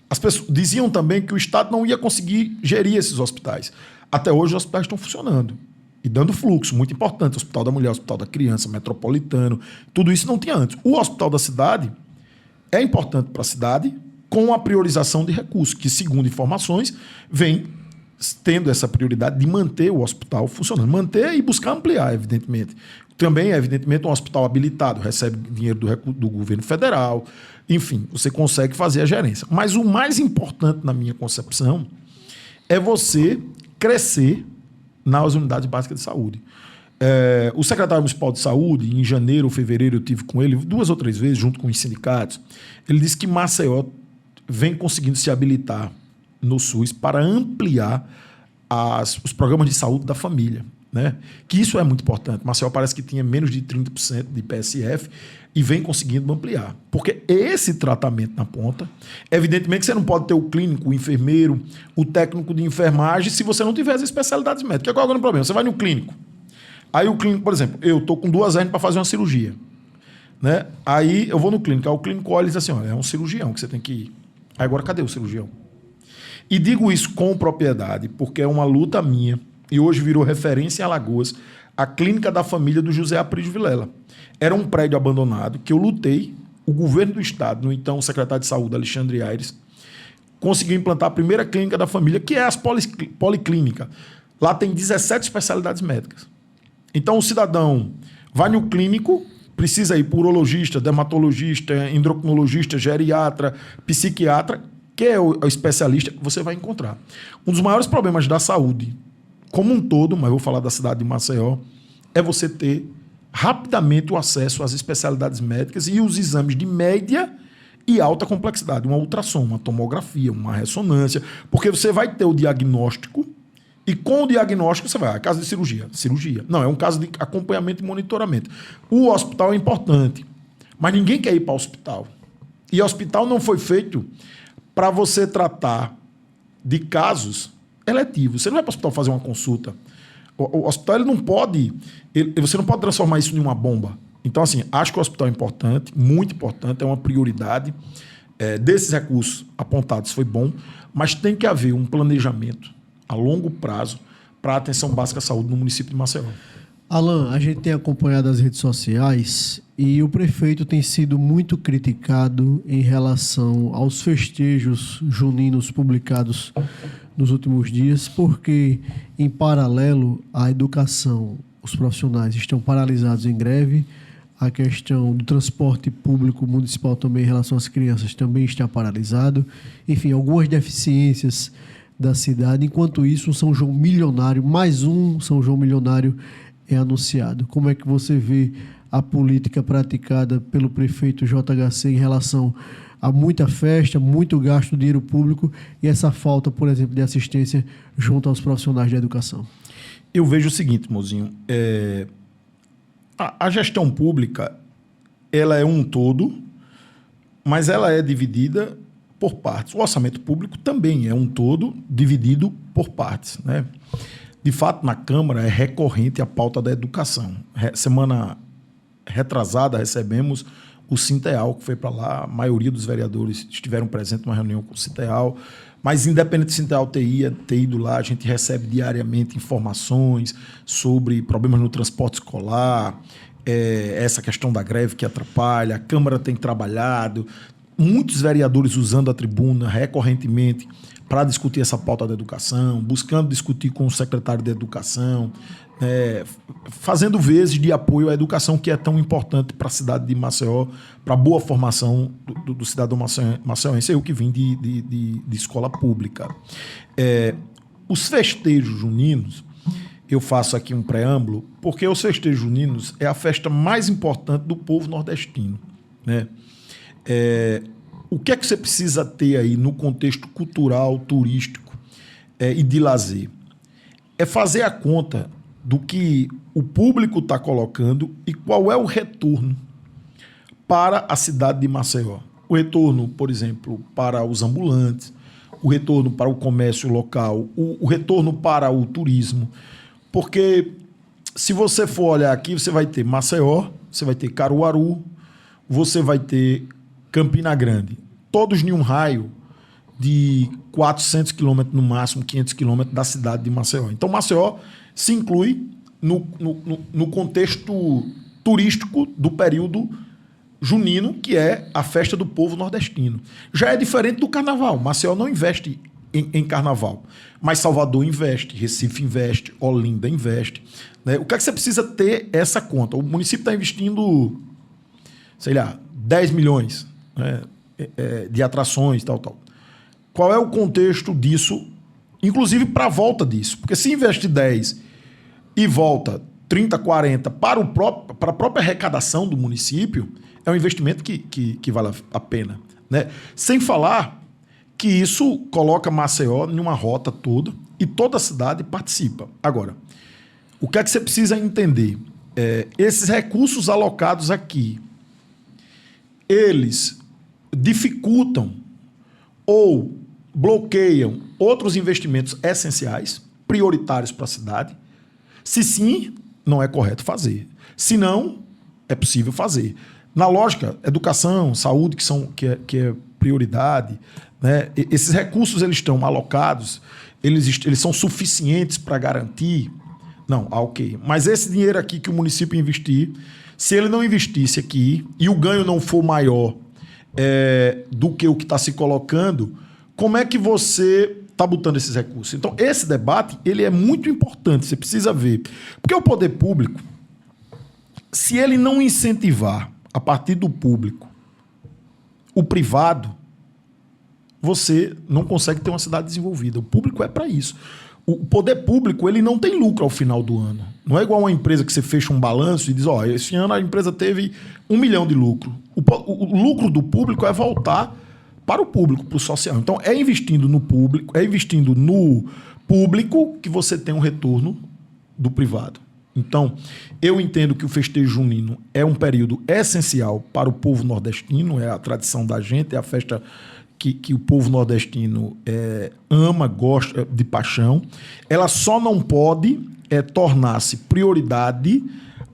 S2: as pessoas diziam também que o Estado não ia conseguir gerir esses hospitais. Até hoje os hospitais estão funcionando e dando fluxo, muito importante. Hospital da Mulher, Hospital da Criança, Metropolitano, tudo isso não tinha antes. O Hospital da Cidade é importante para a cidade com a priorização de recursos, que, segundo informações, vem tendo essa prioridade de manter o hospital funcionando. Manter e buscar ampliar, evidentemente. Também, evidentemente, um hospital habilitado, recebe dinheiro do governo federal. Enfim, você consegue fazer a gerência. Mas o mais importante, na minha concepção, é você crescer nas unidades básicas de saúde. O secretário municipal de saúde, em janeiro ou fevereiro, eu tive com ele 2 ou 3 vezes, junto com os sindicatos. Ele disse que Maceió vem conseguindo se habilitar no SUS para ampliar os programas de saúde da família, né? Que isso é muito importante. Maceió parece que tinha menos de 30% de PSF e vem conseguindo ampliar. Porque esse tratamento na ponta, evidentemente que você não pode ter o clínico, o enfermeiro, o técnico de enfermagem se você não tiver as especialidades médicas. Qual é o grande problema? Você vai no clínico. Aí o clínico, por exemplo, eu estou com 2 hernias para fazer uma cirurgia, né? Aí eu vou no clínico, aí o clínico olha e diz assim, olha, é um cirurgião que você tem que ir. Aí agora cadê o cirurgião? E digo isso com propriedade, porque é uma luta minha, e hoje virou referência em Alagoas, a clínica da família do José Aprígio Vilela. Era um prédio abandonado que eu lutei, o governo do estado, no então secretário de saúde, Alexandre Aires, conseguiu implantar a primeira clínica da família, que é as policlínica. Lá tem 17 especialidades médicas. Então o cidadão vai no clínico, precisa ir por urologista, dermatologista, endocrinologista, geriatra, psiquiatra, que é o especialista, você vai encontrar. Um dos maiores problemas da saúde, como um todo, mas vou falar da cidade de Maceió, é você ter rapidamente o acesso às especialidades médicas e os exames de média e alta complexidade. Uma ultrassom, uma tomografia, uma ressonância, porque você vai ter o diagnóstico e com o diagnóstico você vai, caso de cirurgia. Cirurgia. Não, é um caso de acompanhamento e monitoramento. O hospital é importante, mas ninguém quer ir para o hospital. E o hospital não foi feito para você tratar de casos eletivos. Você não vai para o hospital fazer uma consulta. O hospital ele não pode... você não pode transformar isso em uma bomba. Então, assim, acho que o hospital é importante, muito importante, é uma prioridade. Desses recursos apontados foi bom, mas tem que haver um planejamento a longo prazo para a atenção básica à saúde no município de Maceió.
S1: Alan, a gente tem acompanhado as redes sociais e o prefeito tem sido muito criticado em relação aos festejos juninos publicados nos últimos dias, porque, em paralelo à educação, os profissionais estão paralisados em greve, a questão do transporte público municipal também em relação às crianças também está paralisado, enfim, algumas deficiências da cidade. Enquanto isso, um São João milionário, mais um São João milionário é anunciado. Como é que você vê a política praticada pelo prefeito JHC em relação a muita festa, muito gasto de dinheiro público e essa falta, por exemplo, de assistência junto aos profissionais da educação?
S2: Eu vejo o seguinte, mozinho, a gestão pública ela é um todo, mas ela é dividida por partes. O orçamento público também é um todo dividido por partes, né? De fato, na Câmara é recorrente a pauta da educação. Semana retrasada recebemos o Sinteal, que foi para lá. A maioria dos vereadores estiveram presentes numa reunião com o Sinteal. Mas, independente do Sinteal ter ido lá, a gente recebe diariamente informações sobre problemas no transporte escolar, essa questão da greve que atrapalha. A Câmara tem trabalhado, muitos vereadores usando a tribuna recorrentemente para discutir essa pauta da educação, buscando discutir com o secretário de Educação, fazendo vezes de apoio à educação que é tão importante para a cidade de Maceió, para a boa formação do cidadão maceiense. Eu que vim de escola pública. Os festejos juninos, eu faço aqui um preâmbulo, porque os festejos juninos é a festa mais importante do povo nordestino, né? O que é que você precisa ter aí no contexto cultural, turístico e de lazer? É fazer a conta do que o público está colocando e qual é o retorno para a cidade de Maceió. O retorno, por exemplo, para os ambulantes, o retorno para o comércio local, o retorno para o turismo. Porque se você for olhar aqui, você vai ter Maceió, você vai ter Caruaru, você vai ter Campina Grande, todos em um raio de 400 quilômetros, no máximo 500 quilômetros da cidade de Maceió. Então, Maceió se inclui no contexto turístico do período junino, que é a festa do povo nordestino. Já é diferente do carnaval. Maceió não investe em carnaval, mas Salvador investe, Recife investe, Olinda investe, né? O que é que você precisa ter essa conta? O município está investindo, sei lá, 10 milhões, né, de atrações, tal. Qual é o contexto disso inclusive para a volta disso. Porque se investe 10 e volta 30, 40 para a própria arrecadação do município, é um investimento que vale a pena, né? Sem falar que isso coloca Maceió em uma rota toda e toda a cidade participa. Agora, o que é que você precisa entender? Esses recursos alocados aqui, eles dificultam ou bloqueiam outros investimentos essenciais, prioritários para a cidade? Se sim, não é correto fazer. Se não, é possível fazer. Na lógica, educação, saúde, que é prioridade, né? Esses recursos eles estão alocados, eles são suficientes para garantir? Não, ok. Mas esse dinheiro aqui que o município investir, se ele não investisse aqui e o ganho não for maior do que o que está se colocando, como é que você está botando esses recursos? Então, esse debate ele é muito importante, você precisa ver. Porque o poder público, se ele não incentivar a partir do público o privado, você não consegue ter uma cidade desenvolvida. O público é para isso. O poder público ele não tem lucro ao final do ano. Não é igual uma empresa que você fecha um balanço e diz, esse ano a empresa teve 1 milhão de lucro. O lucro do público é voltar para o público, para o social. Então, é investindo no público que você tem um retorno do privado. Então, eu entendo que o festejo junino é um período essencial para o povo nordestino, é a tradição da gente, é a festa que o povo nordestino ama, gosta de paixão. Ela só não pode tornar-se prioridade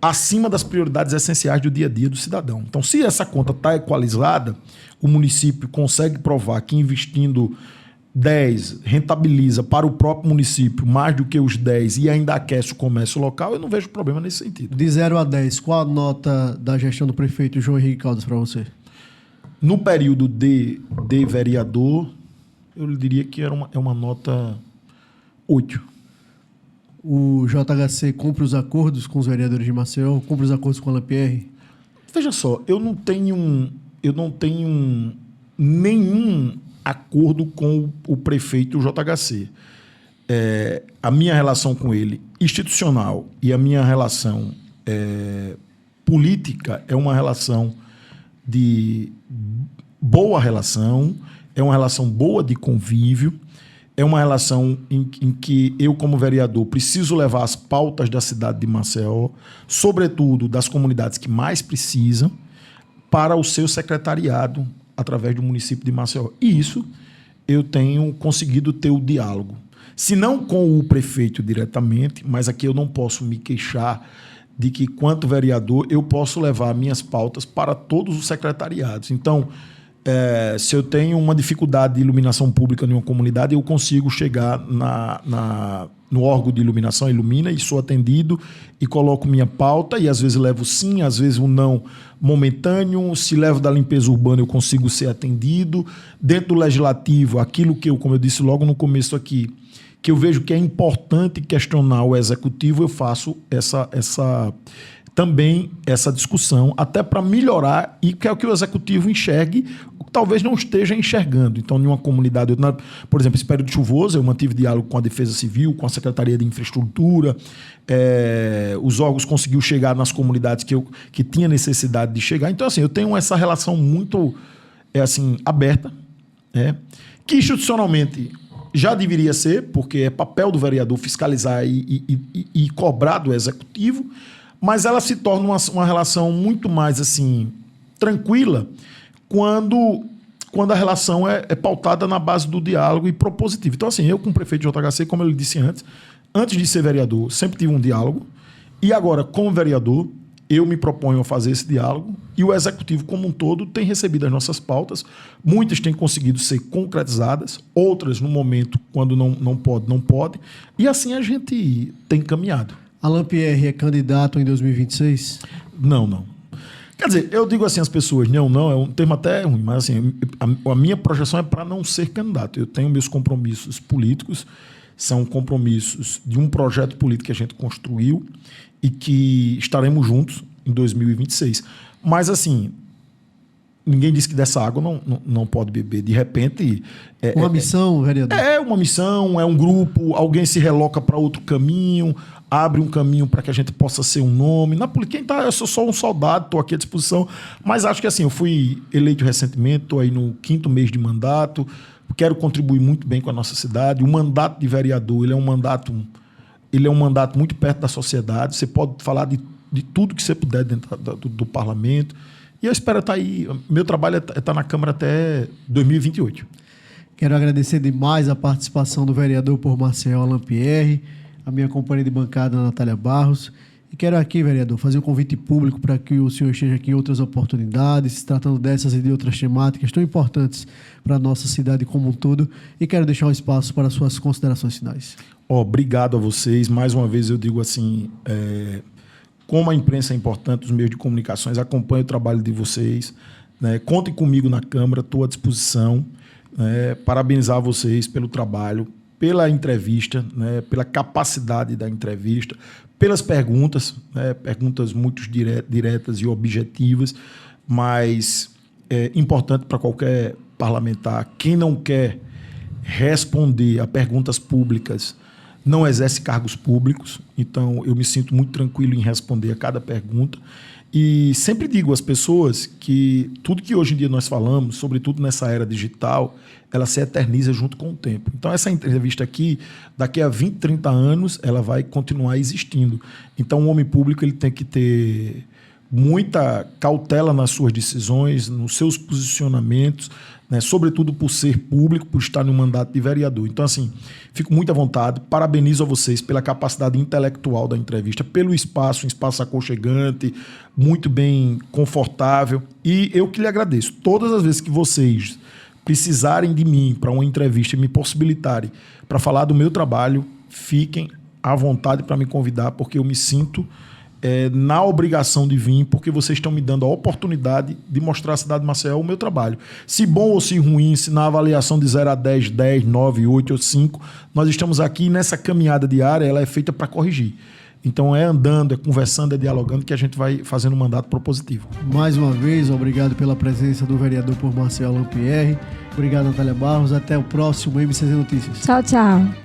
S2: acima das prioridades essenciais do dia a dia do cidadão. Então, se essa conta está equalizada, o município consegue provar que investindo 10 rentabiliza para o próprio município mais do que os 10 e ainda aquece o comércio local, eu não vejo problema nesse sentido.
S1: De 0 a 10, qual a nota da gestão do prefeito João Henrique Caldas para você?
S2: No período de vereador, eu diria que é uma nota 8.
S1: O JHC cumpre os acordos com os vereadores de Maceió, cumpre os acordos com a Lampierre?
S2: Veja só, eu não tenho nenhum acordo com o prefeito JHC. A minha relação com ele institucional e a minha relação política é uma relação de boa relação, é uma relação boa de convívio, é uma relação em que eu, como vereador, preciso levar as pautas da cidade de Maceió, sobretudo das comunidades que mais precisam, para o seu secretariado, através do município de Maceió. E isso eu tenho conseguido ter o diálogo. Se não com o prefeito diretamente, mas aqui eu não posso me queixar de que, quanto vereador, eu posso levar minhas pautas para todos os secretariados. Então, se eu tenho uma dificuldade de iluminação pública em uma comunidade, eu consigo chegar no órgão de iluminação, Ilumina, e sou atendido e coloco minha pauta, e às vezes levo sim, às vezes um não momentâneo. Se levo da limpeza urbana, eu consigo ser atendido. Dentro do legislativo, aquilo que eu, como eu disse logo no começo aqui, que eu vejo que é importante questionar o executivo, eu faço também essa discussão, até para melhorar e que é o que o executivo enxergue, talvez não esteja enxergando. Então, em uma comunidade, por exemplo, esse período chuvoso, eu mantive diálogo com a Defesa Civil, com a Secretaria de Infraestrutura, os órgãos conseguiu chegar nas comunidades que tinha necessidade de chegar. Então, assim, eu tenho essa relação muito aberta, que institucionalmente já deveria ser, porque é papel do vereador fiscalizar e cobrar do executivo, mas ela se torna uma relação muito mais tranquila quando a relação é pautada na base do diálogo e propositivo. Então, eu com o prefeito de JHC, como eu lhe disse antes de ser vereador, sempre tive um diálogo, e agora, como vereador, eu me proponho a fazer esse diálogo, e o executivo como um todo tem recebido as nossas pautas, muitas têm conseguido ser concretizadas, outras no momento, quando não pode, e assim a gente tem caminhado.
S1: Alain Pierre é candidato em 2026?
S2: Não. Quer dizer, eu digo as pessoas, não, é um termo até ruim, mas a minha projeção é para não ser candidato. Eu tenho meus compromissos políticos, são compromissos de um projeto político que a gente construiu e que estaremos juntos em 2026. Mas, ninguém disse que dessa água não pode beber. De repente...
S1: Uma missão, vereador?
S2: É uma missão, é um grupo, alguém se reloca para outro caminho, abre um caminho para que a gente possa ser um nome. Na política, eu sou só um soldado, estou aqui à disposição, mas acho que assim, eu fui eleito recentemente, estou aí no 5º mês de mandato, quero contribuir muito bem com a nossa cidade. O mandato de vereador, ele é um mandato muito perto da sociedade, você pode falar de tudo que você puder dentro do parlamento, e eu espero estar aí, meu trabalho é estar na Câmara até 2028.
S1: Quero agradecer demais a participação do vereador por Maceió, Alan Pierre, a minha companheira de bancada, Natália Barros. E quero aqui, vereador, fazer um convite público para que o senhor esteja aqui em outras oportunidades, se tratando dessas e de outras temáticas tão importantes para a nossa cidade como um todo. E quero deixar um espaço para suas considerações finais.
S2: Obrigado a vocês. Mais uma vez eu digo assim, como a imprensa é importante, os meios de comunicações, acompanhem o trabalho de vocês. Né? Contem comigo na Câmara, estou à disposição. Parabenizar vocês pelo trabalho, pela entrevista, né, pela capacidade da entrevista, pelas perguntas, né, perguntas muito diretas e objetivas, mas é importante para qualquer parlamentar. Quem não quer responder a perguntas públicas não exerce cargos públicos, então eu me sinto muito tranquilo em responder a cada pergunta. E sempre digo às pessoas que tudo que hoje em dia nós falamos, sobretudo nessa era digital, ela se eterniza junto com o tempo. Então essa entrevista aqui, daqui a 20, 30 anos, ela vai continuar existindo. Então o homem público ele tem que ter muita cautela nas suas decisões, nos seus posicionamentos, né? Sobretudo por ser público, por estar no mandato de vereador. Então, assim, fico muito à vontade, parabenizo a vocês pela capacidade intelectual da entrevista, pelo espaço, um espaço aconchegante, muito bem confortável, e eu que lhe agradeço. Todas as vezes que vocês precisarem de mim para uma entrevista e me possibilitarem para falar do meu trabalho, fiquem à vontade para me convidar, porque eu me sinto na obrigação de vir, porque vocês estão me dando a oportunidade de mostrar à cidade de Maceió o meu trabalho. Se bom ou se ruim, se na avaliação de 0 a 10, 10, 9, 8 ou 5, nós estamos aqui nessa caminhada diária, ela é feita para corrigir. Então é andando, é conversando, é dialogando que a gente vai fazendo um mandato propositivo.
S1: Mais uma vez, obrigado pela presença do vereador por Maceió, Alan Pierre. Obrigado, Natália Barros. Até o próximo MCZ Notícias.
S3: Tchau, tchau.